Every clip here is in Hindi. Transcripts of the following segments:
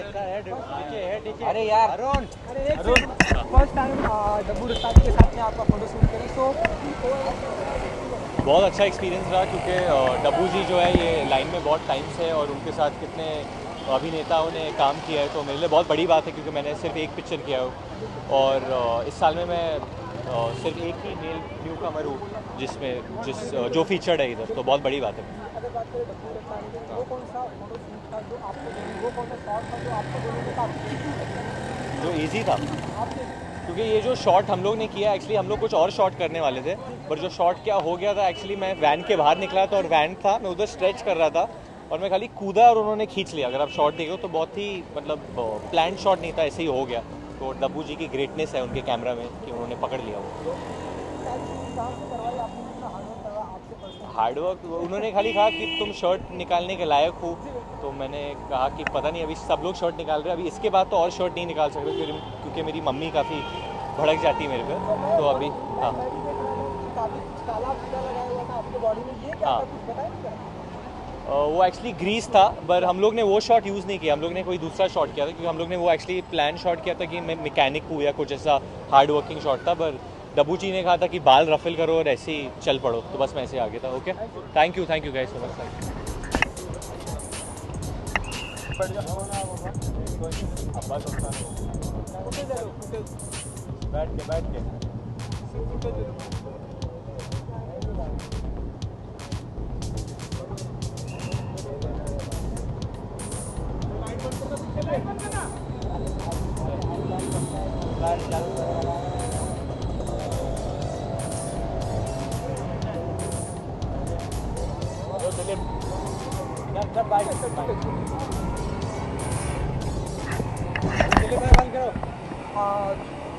अरे यार अरुण फर्स्ट टाइम डब्बू रस्तानी के साथ में आपका फोटो शूट करें तो बहुत अच्छा एक्सपीरियंस रहा, क्योंकि डब्बू जी जो है ये लाइन में बहुत टाइम से है और उनके साथ कितने अभिनेताओं ने काम किया है, तो मेरे लिए बहुत बड़ी बात है, क्योंकि मैंने सिर्फ एक पिक्चर किया है और इस साल में मैं सिर्फ एक ही मेल न्यू कमर हूँ जो फीचर्ड है इधर, तो बहुत बड़ी बात है। अगर बात करें डब्बू रस्तानी की वो कौन सा फोटो शूट था जो आपको वो कौन सा शॉट था जो आपको दोनों में काफी जो ईजी था, क्योंकि ये जो शॉट हम लोग ने किया, एक्चुअली हम लोग कुछ और शॉट करने वाले थे, पर जो शॉट क्या हो गया था, एक्चुअली मैं वैन के बाहर निकला था और वैन था, मैं उधर स्ट्रेच कर रहा था और मैं खाली कूदा और उन्होंने खींच लिया। अगर आप शॉट देखो तो बहुत ही मतलब प्लान शॉट नहीं था, ऐसे ही हो गया। तो डब्बू जी की ग्रेटनेस है उनके कैमरा में कि उन्होंने पकड़ लिया वो। हार्डवर्क उन्होंने खाली कहा कि तुम शर्ट निकालने के लायक हो, तो मैंने कहा कि पता नहीं, अभी सब लोग शर्ट निकाल रहे हैं, अभी इसके बाद तो और शर्ट नहीं निकाल सकते क्योंकि मेरी मम्मी काफ़ी भड़क जाती है मेरे पे, तो अभी हाँ वो एक्चुअली ग्रीस था, पर हम लोग ने वो शॉट यूज़ नहीं किया, हम लोग ने कोई दूसरा शॉट किया था, क्योंकि हम लोग ने वो एक्चुअली प्लान शॉट किया था कि मैं मैकेनिक हूँ या कुछ ऐसा हार्ड वर्किंग शॉट था, पर डब्बू जी ने कहा था कि बाल रफल करो और ऐसे ही चल पड़ो, तो बस मैं ऐसे आ गया था। Okay, thank you guys so much. बैठ के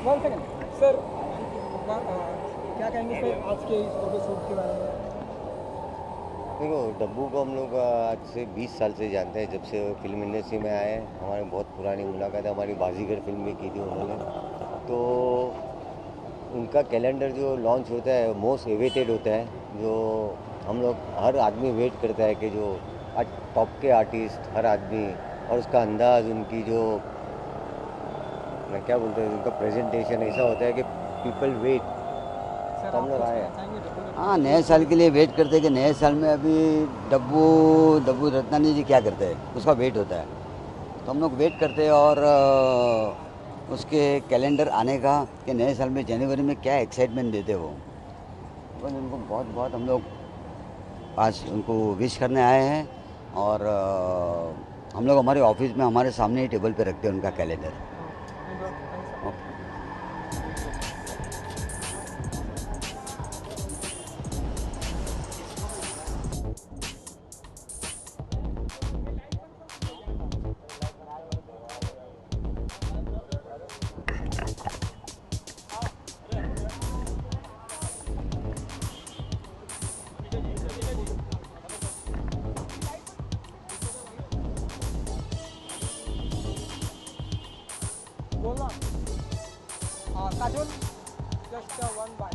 वन सेकेंड सर, क्या कहेंगे सर आज के इस फोटो शूट के बारे में? देखो, डब्बू को हम लोग आज से 20 साल से जानते हैं, जब से वो फिल्म इंडस्ट्री में आए। हमारी बहुत पुरानी मुलाकात है, हमारी बाजीगर फिल्म भी की थी उन्होंने। तो उनका कैलेंडर जो लॉन्च होता है मोस्ट एवेटेड होता है, जो हम लोग हर आदमी वेट करता है कि जो टॉप के आर्टिस्ट हर आदमी, और उसका अंदाज़, उनकी जो क्या बोलते हैं, उनका प्रेजेंटेशन ऐसा होता है कि पीपल वेट। तो हम लोग आए हैं। हाँ, नए साल के लिए वेट करते हैं कि नए साल में अभी डब्बू रत्नानी जी क्या करते हैं, उसका वेट होता है। तो हम लोग वेट करते हैं और उसके कैलेंडर आने का कि नए साल में जनवरी में क्या एक्साइटमेंट देते हो। बस उनको बहुत बहुत हम लोग आज उनको विश करने आए हैं और हम लोग हमारे ऑफिस में हमारे सामने ही टेबल पे रखते हैं उनका कैलेंडर। बोलना Kajol just one by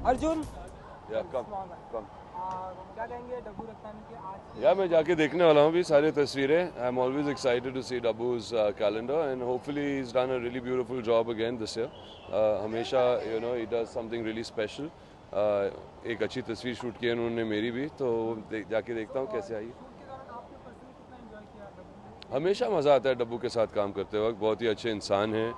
Arjun या कम कम क्या कहेंगे डब्बू रत्नानी के आज या मैं जाके देखने वाला हूँ अभी सारी तस्वीरें. I am always excited to see Dabboo's calendar and hopefully he is done a really beautiful job again this year. हमेशा you know he does something really special. एक अच्छी तस्वीर शूट की है उन्होंने मेरी भी, तो जाके देखता हूँ कैसे आई. हमेशा मज़ा आता है डब्बू के साथ काम करते वक्त. बहुत ही अच्छे इंसान हैं.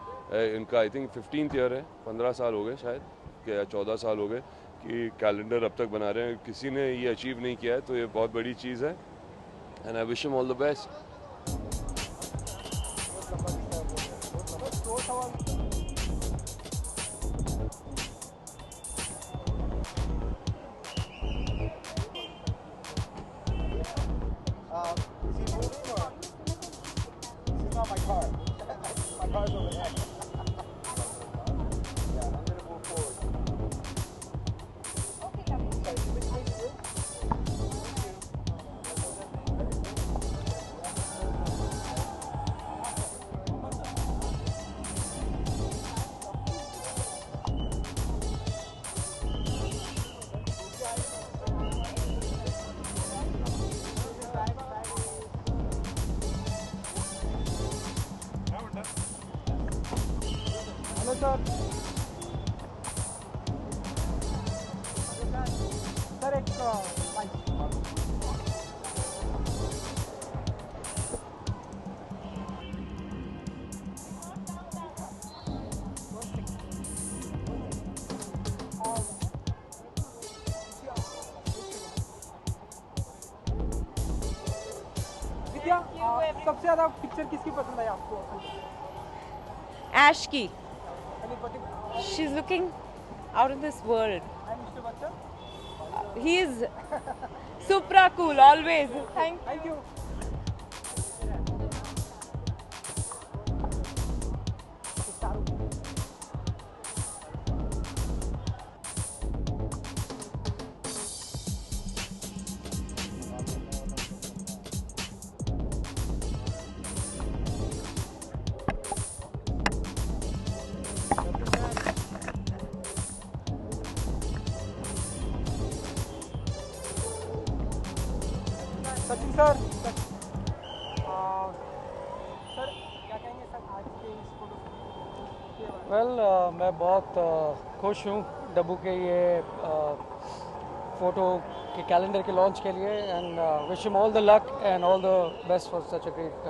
इनका आई थिंक 15th ईयर है, 15 साल हो गए शायद या 14 साल हो गए कि कैलेंडर अब तक बना रहे हैं. किसी ने ये अचीव नहीं किया है, तो ये बहुत बड़ी चीज़ है. And I wish him all the best. Hello sir. Sir एक माइक. विद्या, सबसे ज़्यादा पिक्चर किसकी पसंद आई आपको? Ash ki. Any particular? She's looking out of this world. And Mr. Bachchan? He is supra cool always. Thank you. Sachin sir. Sir क्या कहेंगे सर आज के इस फोटो के बारे में? वेल मैं बहुत खुश हूँ डब्बू के ये फ़ोटो के कैलेंडर के लॉन्च के लिए. And wish him all the luck and all the best for such a great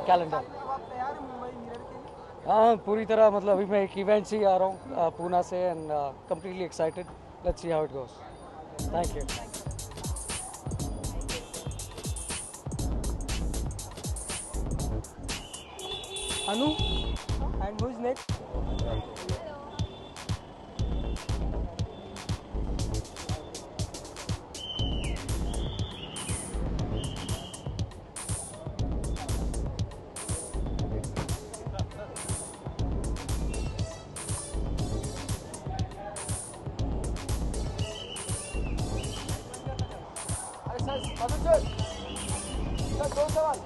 calendar. अब आप तैयार हैं मुंबई मिरर के लिए? हाँ पूरी तरह. मतलब अभी मैं एक इवेंट से ही आ रहा हूँ पूना से. And completely excited. Let's see how it goes. Thank you. Anu, and who is next? Sir दो सवाल.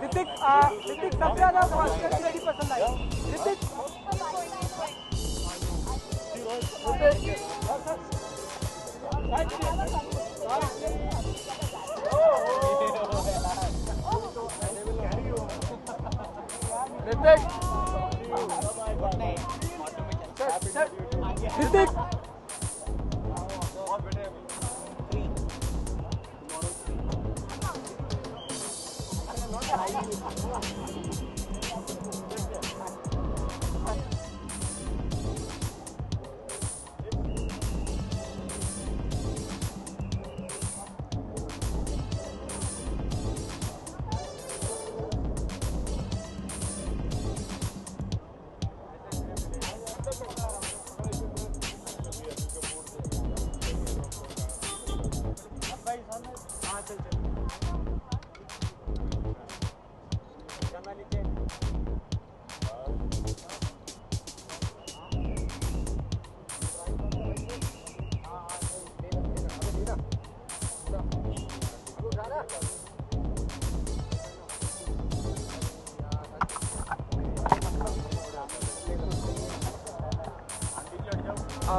ऋतिक सबसे ज्यादा भास्कर किसकी पसंद आई? ऋतिक ऋतिक सर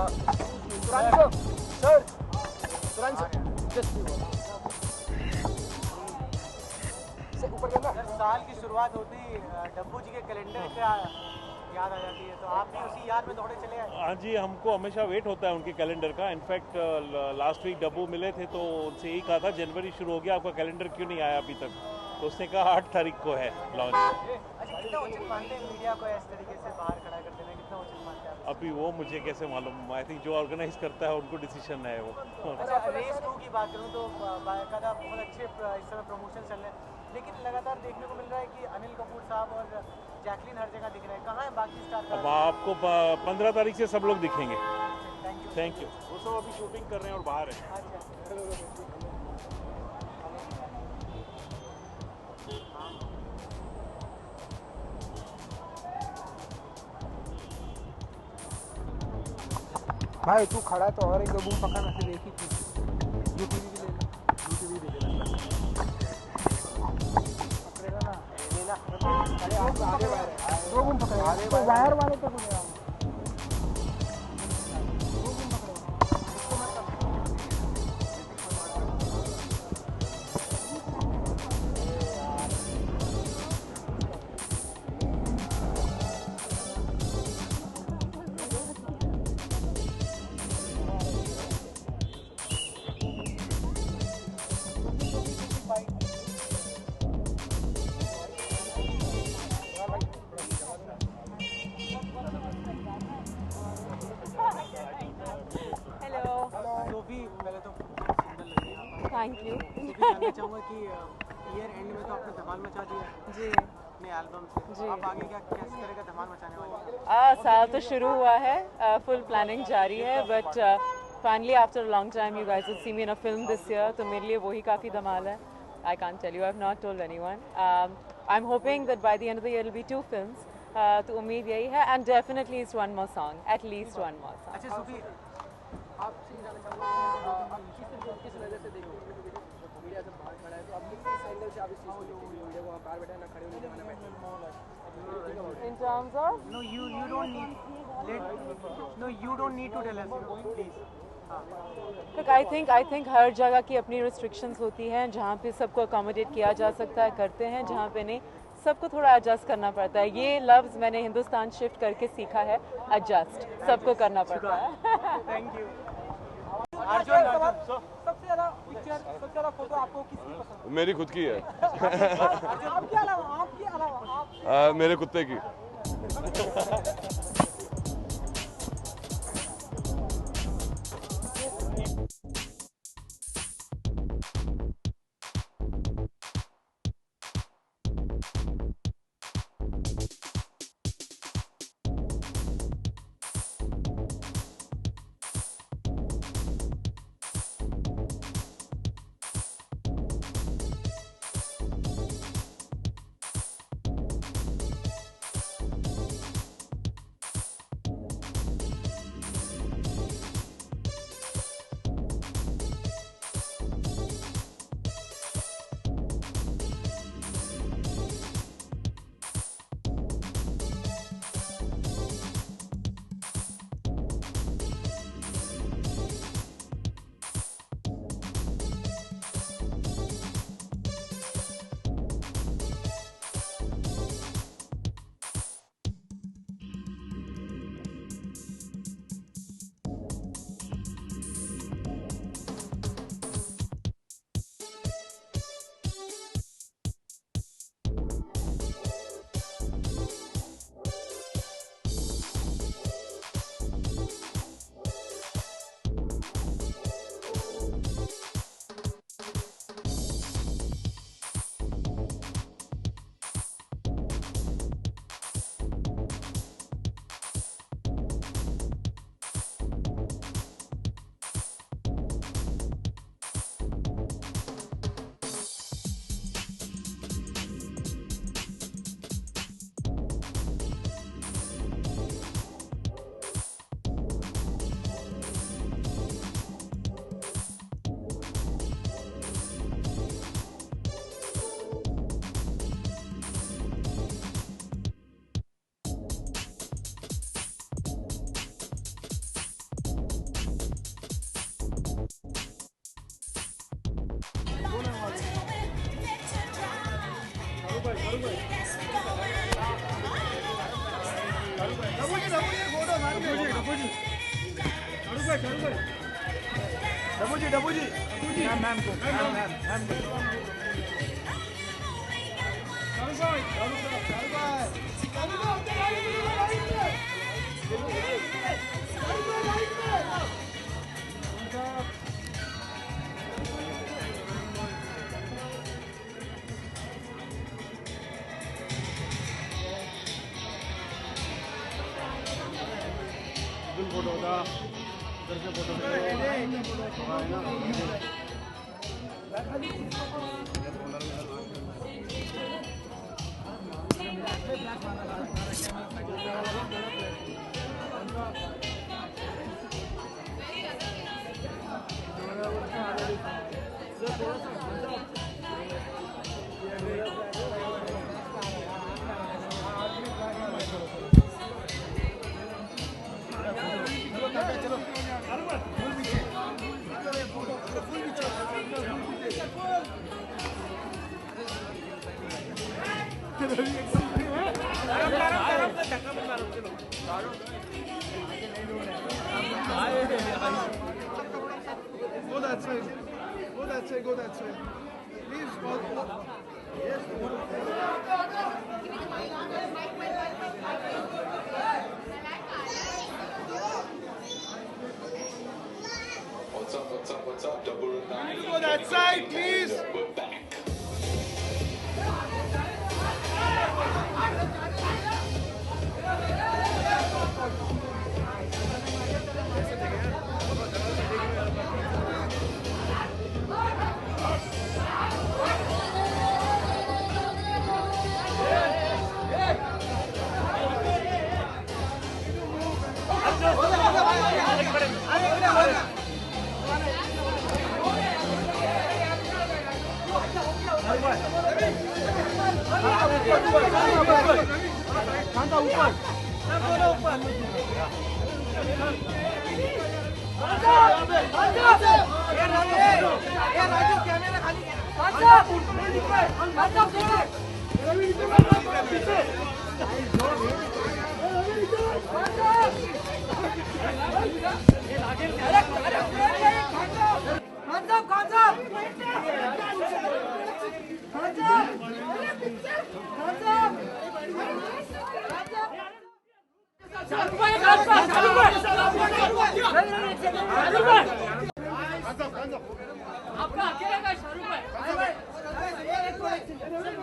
ऊपर करना। साल की शुरुआत होती ही डब्बू जी के कैलेंडर का याद आ जाती है, तो आप भी उसी याद में दौड़े चले आए। हाँ जी, हमको हमेशा वेट होता है उनके कैलेंडर का। इनफैक्ट लास्ट वीक डब्बू मिले थे तो उनसे यही कहा था जनवरी शुरू हो गया, आपका कैलेंडर क्यों नहीं आया अभी तक? तो उसने कहा 8 तारीख को है लॉन्च। अच्छा, कितना उचित मानते हैं मीडिया को इस तरीके से बाहर खड़ा कर देना, कितना उचित मानते हैं आप? अभी वो मुझे कैसे मालूम, आई थिंक जो ऑर्गेनाइज करता है उनको डिसीजन है वो। अच्छा, रेस 2 की बात करूँ तो बाकायदा बहुत अच्छे इस समय प्रमोशन चल रहे हैं, लेकिन लगातार देखने को मिल रहा है कि अनिल कपूर साहब और जैकलीन हर जगह दिख रहे हैं। कहाँ है बाकी स्टार? अब आपको 15 तारीख से सब लोग दिखेंगे। Thank you. Thank you. वो सब अभी शूटिंग कर रहे हैं और बाहर है। भाई तू खड़ा तो और एक दो बूम पकड़ ऐसे देखी थी। यूटीवी भी ले ले, यूटीवी भी ले ले। पकड़ेगा ना, लेना। अरे आप आगे वायर है, दो बूम पकड़ेगा तो वायर वाले तो बोलेगा। दो बूम पकड़ेगा, इसको मत कर। हेलो, सोफी, पहले तो सुंदर लग रही है आप। Thank you. सोफी, जानना चाहूँगा कि ईयर एंड में तो आपने धमाल मचा दिया जी अपने एल्बम से, जी। आप आगे क्या किस तरह का धमाल मचाने वाले हैं? साल तो शुरू हुआ है, फुल प्लानिंग जारी है, but finally after a long time you guys will see me in a film this year, तो मेरे लिए वही काफ़ी धमाल है। I can't tell you, I have not told anyone. I am hoping that by the end of the year will be 2 films, तो उम्मीद यही है, and definitely it's one more song, at least one more song. अच्छा सोफी, आपसे जानना चाहूँगा किस नज़र से देखते हैं मीडिया से बाहर खड़ा है, तो आप किस एंगल से आप इस चीज़ को देखते हैं? मीडिया को बाहर बैठा ना खड़े होने जमाना में In terms of? no you don't need to tell us, please. Look, I think हर जगह की अपनी restrictions होती हैं, जहाँ पे सबको accommodate किया जा सकता है करते हैं, जहाँ पे नहीं सबको थोड़ा adjust करना पड़ता है। ये लफ्ज़ मैंने हिंदुस्तान शिफ्ट करके सीखा है, adjust सबको करना पड़ता है। Thank you. सबसे ज़्यादा पिक्चर, सबसे ज़्यादा फोटो आपको किसकी पसंद है? मेरी खुद की है। आपके अलावा मेरे कुत्ते की। Go that side. Go that side. Go that side. Please. Yes. What's up? Double nine. Go that side, please. We're back. आपका अकेले का शाहरुख भाई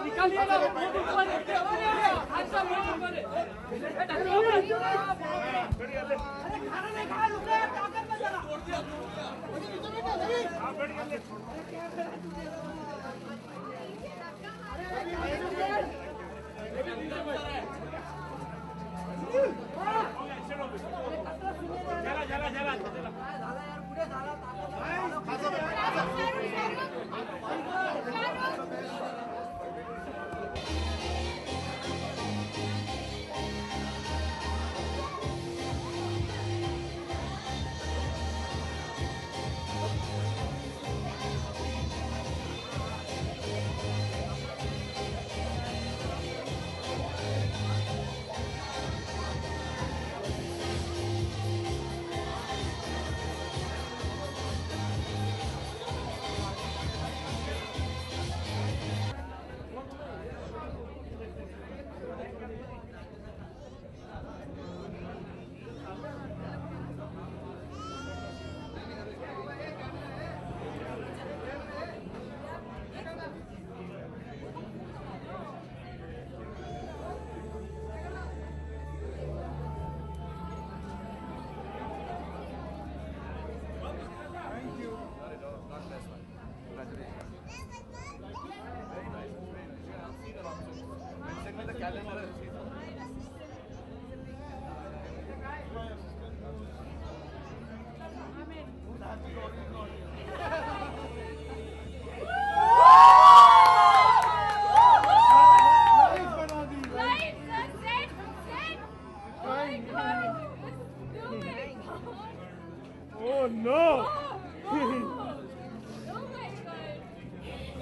निकालिए ना खाना नहीं खाया रुक गया ताकत में जरा Oh no!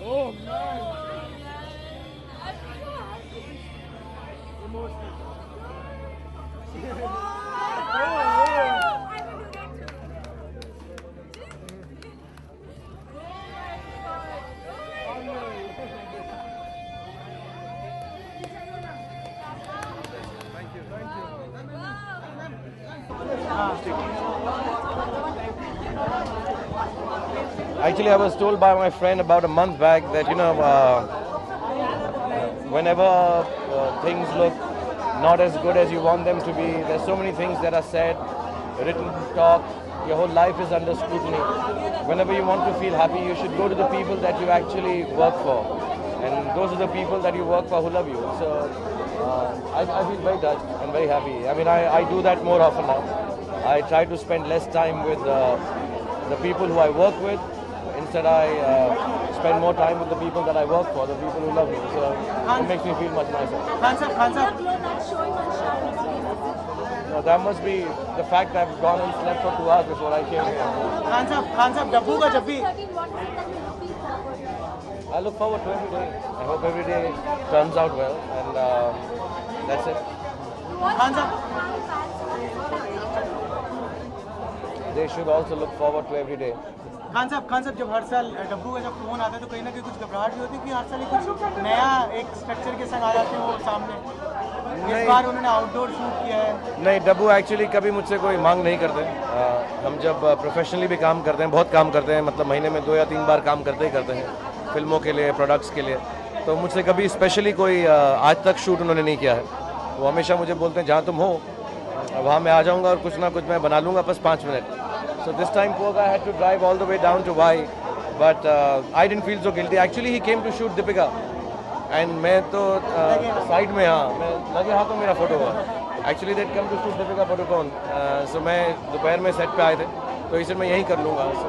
Oh man! Emotional. Actually, I was told by my friend about a month back that, whenever things look not as good as you want them to be, there's so many things that are said, written, talk, your whole life is under scrutiny. Whenever you want to feel happy, you should go to the people that you actually work for. And those are the people that you work for who love you. So I feel very touched and very happy. I mean, I do that more often now. I try to spend less time with the people who I work with. Instead, I spend more time with the people that I work for, the people who love me. So it makes me feel much nicer. Khan Sahab. No, that must be the fact that I've gone and slept for 2 hours before I came here. Khan Sahab, Dabbu ka jab bhi I look forward to every day. I hope every day turns out well, and that's it. Khan Sahab. They should also look forward to every day. Khan साहब जब हर साल डब्बू का जब फोन आता है तो कहीं ना कहीं कुछ घबराहट भी होती है कि हर साल कुछ नया एक स्ट्रक्चर के संग आ जाते हैं वो सामने। इस बार उन्होंने आउटडोर शूट किया है। नहीं, डब्बू एक्चुअली कभी मुझसे कोई मांग नहीं करते। हम जब प्रोफेशनली भी काम करते हैं, बहुत काम करते हैं, मतलब महीने में 2 या 3 बार काम करते ही करते हैं फिल्मों के लिए, प्रोडक्ट्स के लिए। तो मुझसे कभी स्पेशली कोई आज तक शूट उन्होंने नहीं किया है। वो हमेशा मुझे बोलते हैं जहाँ तुम हो वहाँ मैं आ जाऊँगा और कुछ ना कुछ मैं बना लूँगा, बस 5 minute. So this time poor guy had to drive all the way down to Wai, but I didn't feel so guilty. Actually he came to shoot Deepika, and मैं तो साइड में, हाँ मैं लगे हाथों मेरा फोटो हुआ। Actually they come to shoot Deepika Padukone, so मैं दोपहर में सेट पे आए थे, तो इसे मैं यहीं कर लूँगा। So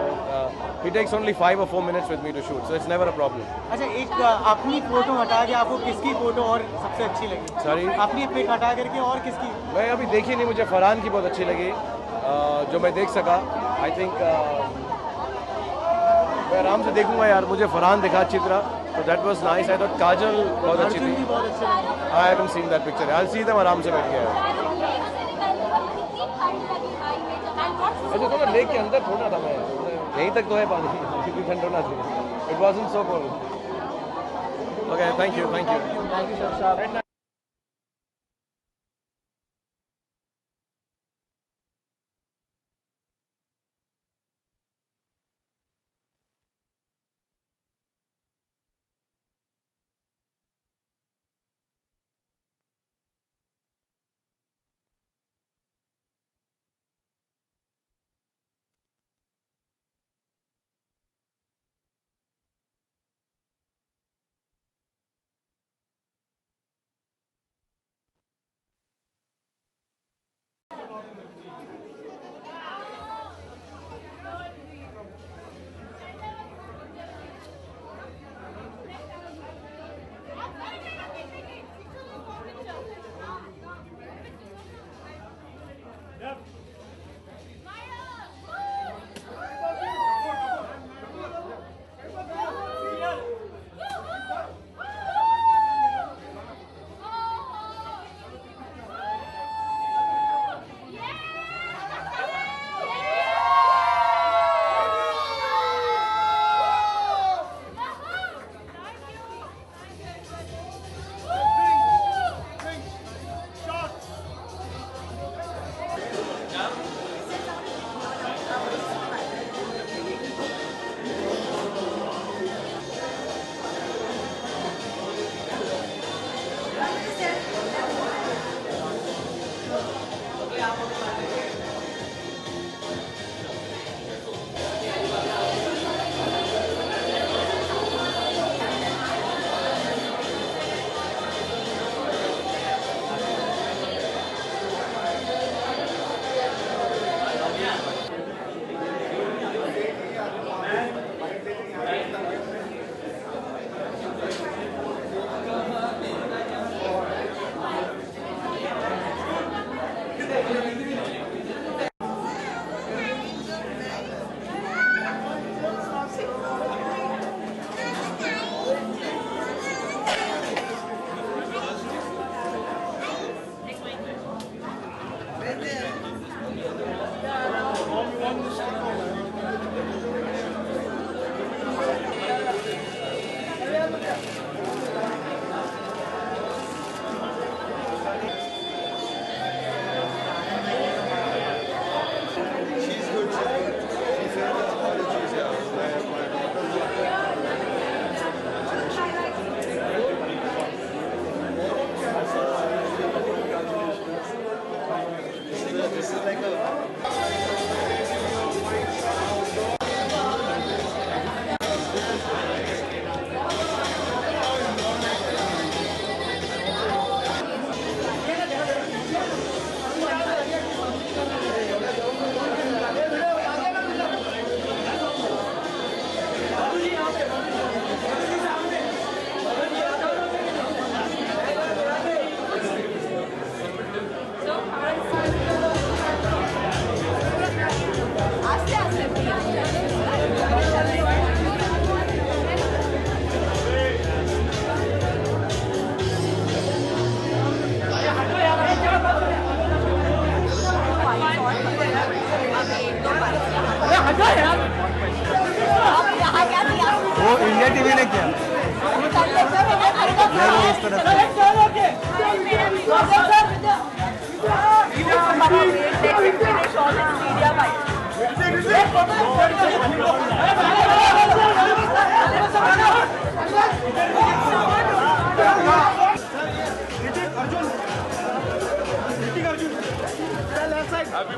he takes only 5 or 4 minutes with me to shoot, so it's never a problem. अच्छा, एक अपनी फोटो हटा के आपको किसकी फोटो और सबसे अच्छी लगी? Sorry? अपनी पिक हटा करके और किसकी? मैं अभी देखी नहीं, मुझे फरहान की बहुत अच्छी लगी, जो मैं देख सका। आई थिंक मैं आराम से देखूंगा यार, मुझे फरहान दिखा अच्छी तरह, तो that was nice. I thought Kajol बहुत अच्छी थी। I haven't seen that picture, I will see them आराम से बैठ के। अच्छा, थोड़ा लेक के अंदर थोड़ा था मैं, यहीं तक तो है पानी, कितनी ठंड होना चाहिए। It wasn't so cold. Okay, thank you sir.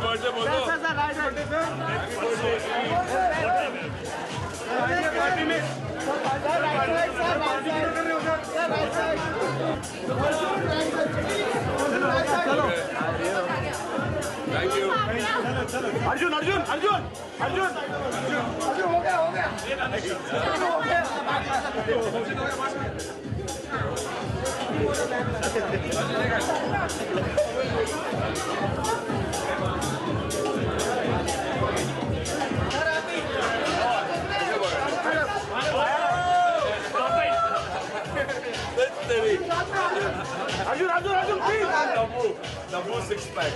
Birthday बोलो। Thank you. अर्जुन अर्जुन अर्जुन अर्जुन अर्जुन हो गया Arjun Arjun Arjun Dabboo 6 pack.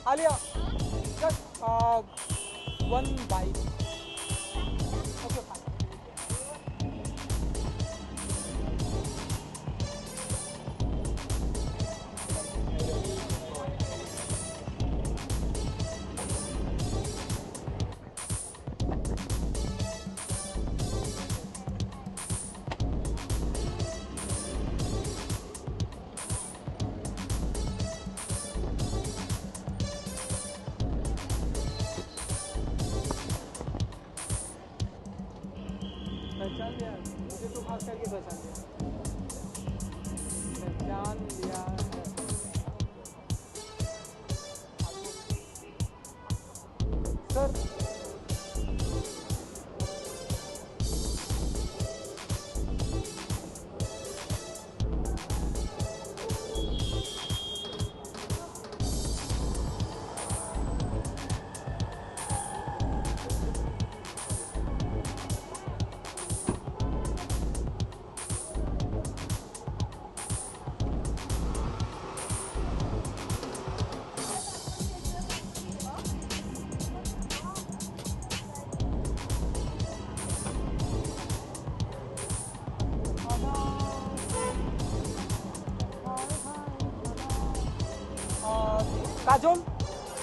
Alia, just one bite. Okay, fine. पहचान लिया, मुझे तो खास करके पहचान लिया सर। काजोल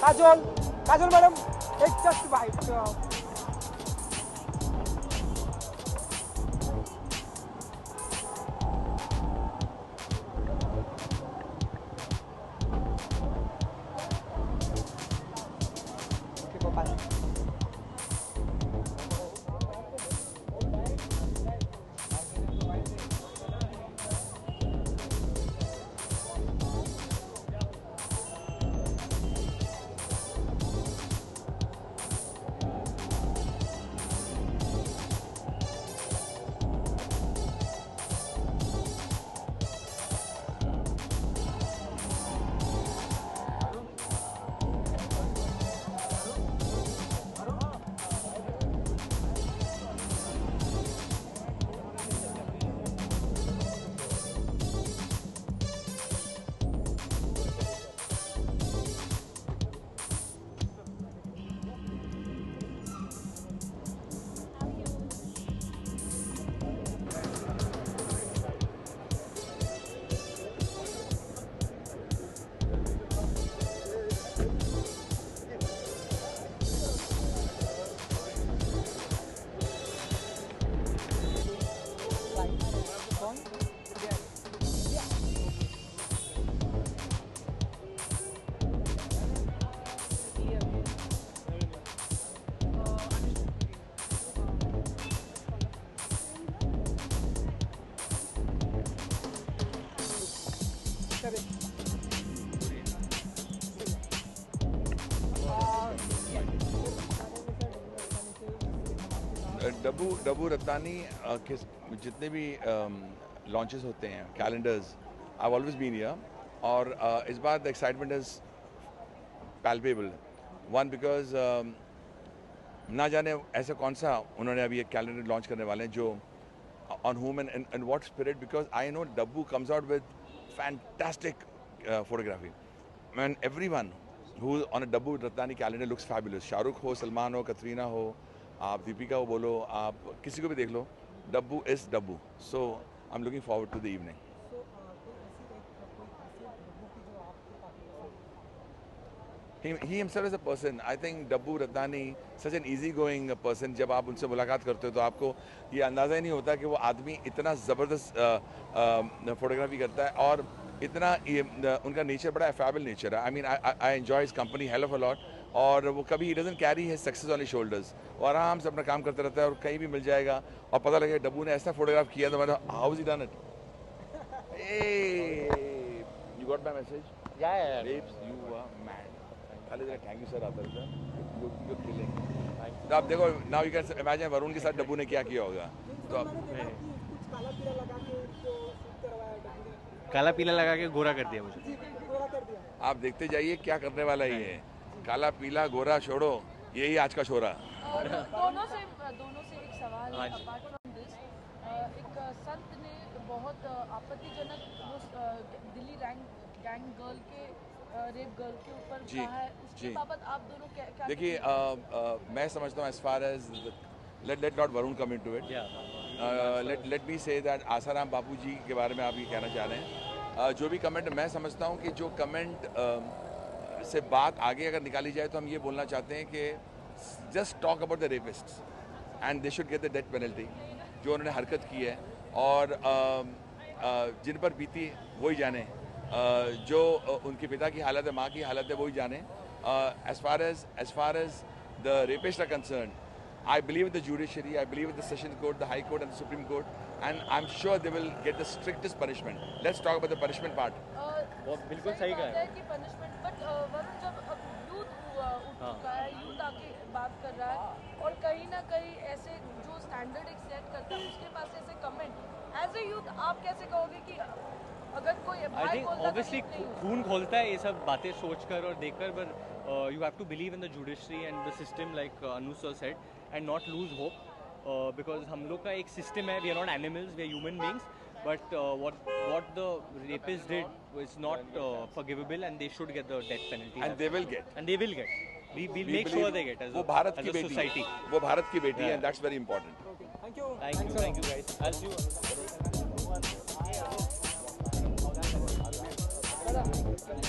काजोल काजोल मैडम, एक जस्ट बाइट। डब्बू रत्तानी के जितने भी लॉन्चेस होते हैं calendars I always been here और इस बार the excitement is palpable one because ना जाने ऐसा कौन सा उन्होंने अभी एक कैलेंडर लॉन्च करने वाले हैं जो on whom and what spirit, because I know Dabbu comes out with fantastic photography and everyone who's on a Dabbu Ratnani calendar looks fabulous. Shahrukh हो, सलमान हो, कतरीना हो, आप दीपिका हो बोलो, आप किसी को भी देख लो, Dabbu is Dabbu. So I'm looking forward to the evening. He himself is a person. I think Dabbu Ratnani, such an easygoing person. जब आप उनसे मुलाकात करते हो तो आपको ये अंदाज़ा ही नहीं होता कि वो आदमी इतना ज़बरदस्त फोटोग्राफी करता है और इतना उनका नेचर बड़ा affable नेचर है. I mean, I enjoy his company hell of a lot. और वो कभी he doesn't carry his success on his shoulders. वो आराम से अपना काम करता रहता है और कहीं भी मिल जाएगा और पता लगेगा डब्बू ने ऐसा फोटोग्राफ किया तो मतलब how has he done it? Hey, you got my message? Yeah. Babes, you are mad. खाली जरा थैंक यू सर आता था यू किलिंग. तो आप देखो now you can imagine Varun के साथ डब्बू ने क्या किया होगा. तो आप काला पीला लगा के गोरा कर दिया मुझे. आप देखते जाइए क्या करने वाला ही है. काला पीला गोरा छोड़ो, यही आज का शोरा. दोनों से एक सवाल है. अपार्ट फ्रॉम दिस, एक संत ने बहुत आपत्तिजनक दिल्ली गैंग गर्ल के रेप गर्ल के ऊपर कहा है. उसके बाबत आप दोनों क्या देखिए मैं समझता हूँ as far as let not Varun come into it. let me say that Asaram Bapu जी के बारे में आप ये कहना चाह रहे हैं. जो भी कमेंट मैं समझता हूँ कि जो कमेंट से बात आगे अगर निकाली जाए तो हम ये बोलना चाहते हैं कि just talk about the rapists and they should get the death penalty. जो उन्होंने हरकत की है और जिन पर बीती वही जाने, जो उनके पिता की हालत है, माँ की हालत है, वही जाने. As far as the rapists are concerned, I believe in the judiciary, I believe in the Sessions Court, the High Court and the Supreme Court, and I'm sure they will get the strictest punishment. Let's talk about the punishment part. वो बिल्कुल सही कहा है कि punishment, but वरुण जब अब यूथ उठ चुका है, यूथ आके बात कर रहा है और कहीं ना कहीं ऐसे जो स्टैंडर्ड एक सेट करता है उसके पास ऐसे कमेंट, एज ए यूथ आप कैसे कहोगे कि अगर कोई I think obviously खून खोलता है ये सब बातें सोचकर और देखकर, but you have to believe in the judiciary and the system like Anu sir said and not lose hope because हम लोग का एक system है. We are not animals, we are human beings, but what the rapists did was not forgivable and they should get the death penalty. And they will get. We will make sure they get as वो भारत की a बेटी society. वो भारत की बेटी है and that's very important. Thank you. Thank you guys. I'll see you.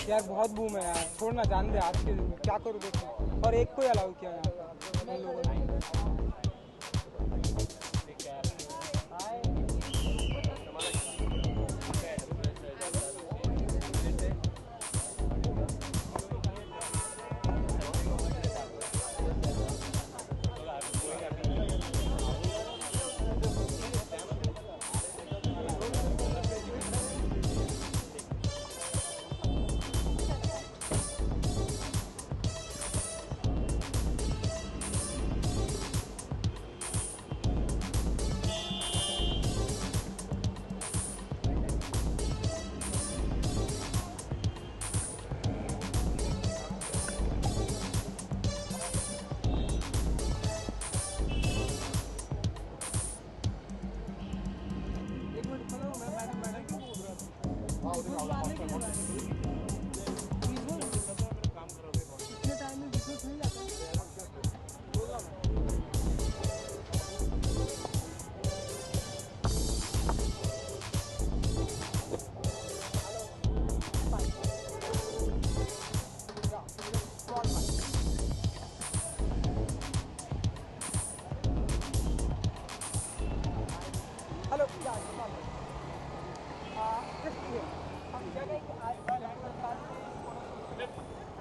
यार बहुत बूम है यार, छोड़ना जान दे. आज के दिन में क्या करूँ देखो, और एक को ही अलाउ किया यहाँ पर लोगों ने.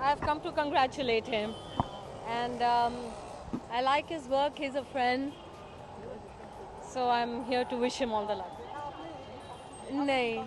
I've come to congratulate him, and I like his work. He's a friend, so I'm here to wish him all the luck. नहीं.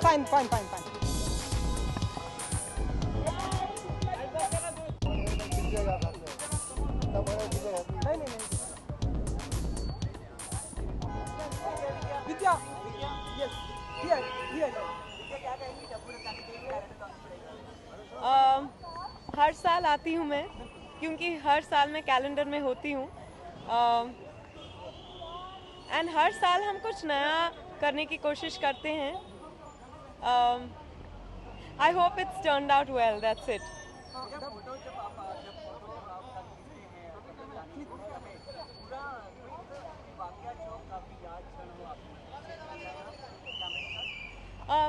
फाइन फाइन फाइन फाइन नहीं नहीं विद्या यस हियर हियर हर साल आती हूँ मैं, क्योंकि हर साल मैं कैलेंडर में होती हूँ, एंड हर साल हम कुछ नया करने की कोशिश करते हैं. I hope it's turned out well, that's it.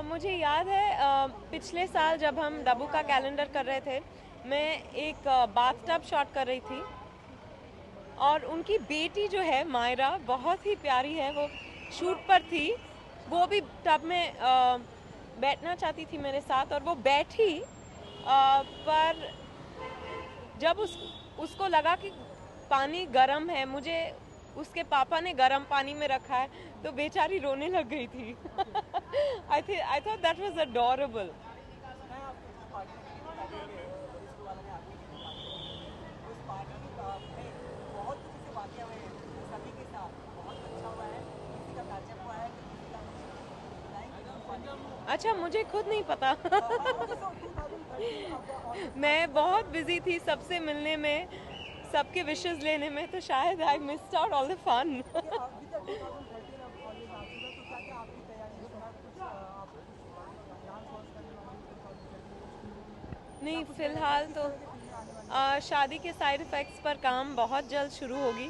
मुझे याद है पिछले साल जब हम डब्बू का कैलेंडर कर रहे थे, मैं एक बाथटब शॉट कर रही थी और उनकी बेटी जो है मायरा बहुत ही प्यारी है, वो शूट पर थी, वो भी टब में बैठना चाहती थी मेरे साथ और वो बैठी, पर जब उसको लगा कि पानी गर्म है, मुझे उसके पापा ने गर्म पानी में रखा है, तो बेचारी रोने लग गई थी. I thought that was adorable. अच्छा, मुझे खुद नहीं पता. मैं बहुत बिजी थी सबसे मिलने में, सबके विशेस लेने में, तो शायद I missed out all the fun. नहीं, फिलहाल तो शादी के साइड इफ़ेक्ट्स पर काम बहुत जल्द शुरू होगी,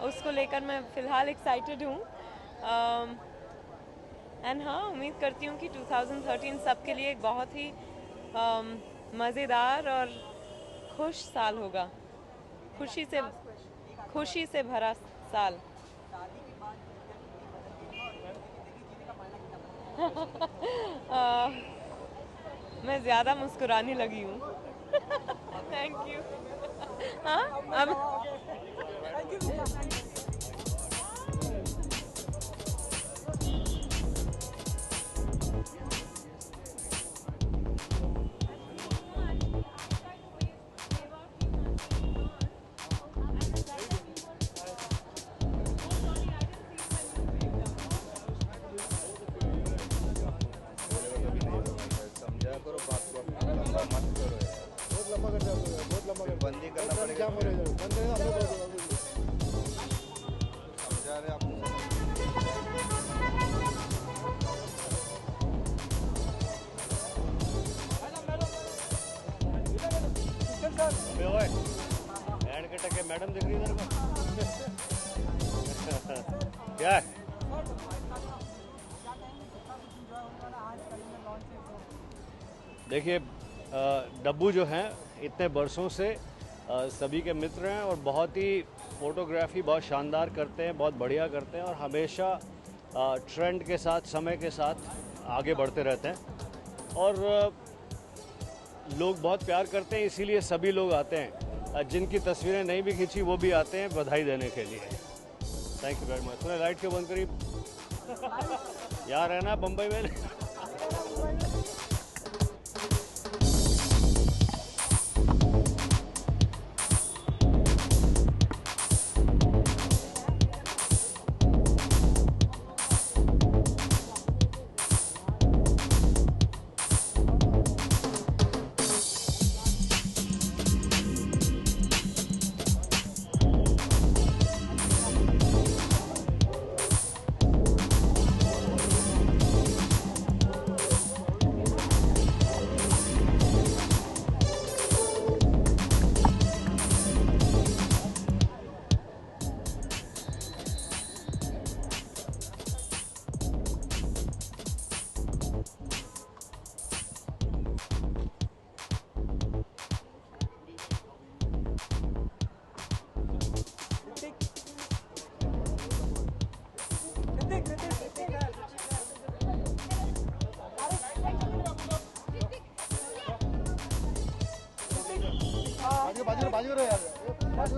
उसको लेकर मैं फ़िलहाल एक्साइटेड हूँ. एंड हाँ, उम्मीद करती हूँ कि 2013 सबके लिए एक बहुत ही मज़ेदार और खुश साल होगा, खुशी से भरा साल. मैं ज़्यादा मुस्कुराने लगी हूँ. Thank you. हाँ, अब बंदी करना पड़ेगा. समझा रहे आपको. एंड के टके मैडम दिख रही है इधर को. क्या है? देखिए, डब्बू जो हैं इतने बरसों से सभी के मित्र हैं और बहुत ही फ़ोटोग्राफी बहुत शानदार करते हैं, बहुत बढ़िया करते हैं और हमेशा ट्रेंड के साथ, समय के साथ आगे बढ़ते रहते हैं और लोग बहुत प्यार करते हैं, इसीलिए सभी लोग आते हैं. जिनकी तस्वीरें नहीं भी खींची वो भी आते हैं बधाई देने के लिए. Thank you very much. थोड़ा लाइट क्यों बंद करी यार, है ना बम्बई में. बाजू यार, बाजू